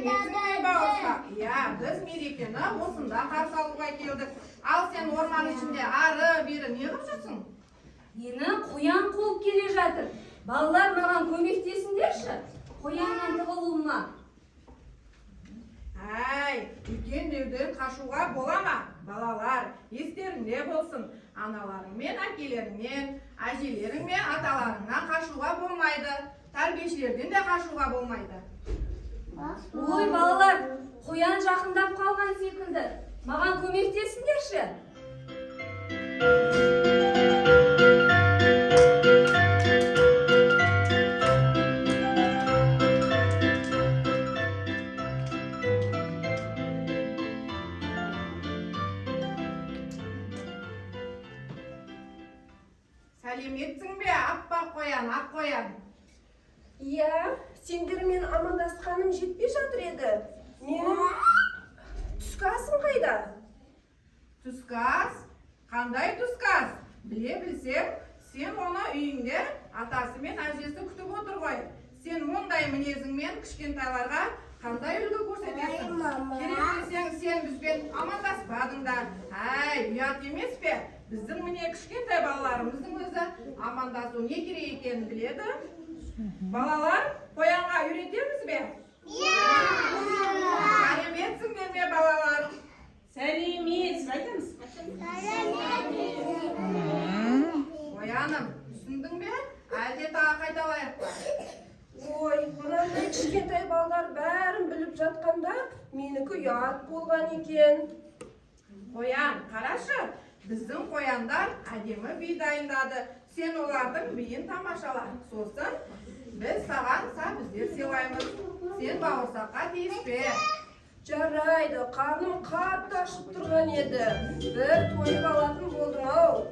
сәлеметсің бе бауырсақ? Иә, біз мерекені осында қарсы алуға келдік. Ал сен орман ішінде ары-бері не қылып жүрсің? Мені қоян қуып келе жатыр. Балалар маған көмектесіңдерші. Қояннан тығылуыма. Әй, үлкен деуден қашуға бола ма? Балалар, естеріңде болсын. Аналарың мен әкелерің мен, әжелерің мен аталарыңнан қашуға болмайды. Тәрбиешілерден де қашуға болмайды. Ой, балалар, қоян жақындап қалған секілді. Маған көмектесіңдерші. Сәлеметсің бе, аппақ қоян, ақ қоян? Иә, сендермен амандасқаным жетпей жатыр еді. Менің түскі асым қайда? Түскі ас? Қандай түскі ас? Біле білсем, сен оны үйіңде атасы мен әжесі күтіп отыр ғой. Сен мұндай мінезіңмен кішкентайларға қандай үлгі көрсетесің? Керек десең, сен бізбен амандаспадың да. Әй, ұят емес пе? Біздің міне кішкентай балаларымыздың өзі амандасу не керек екенін біледі. Балалар, қоянға үйретеміз бе? Сәлеметсіңдер ме балалар? Сәлемет, айтамыз. Қояным, түсіндің бе? Әлде тағы қайталайық па? Ой, мынандай кішкентай балдар бәрін біліп жатқанда менікі ұят болған екен. Қоян, қарашы, біздің қояндар әдемі би дайындады. Сен олардың биін тамашала. Сосын біз саған сәбіздер сыйлаймыз. Сен бауырсаққа тиіспе. Жарайды, қарным қатты ашып тұрған еді. Бір тойып алатын болдым ау.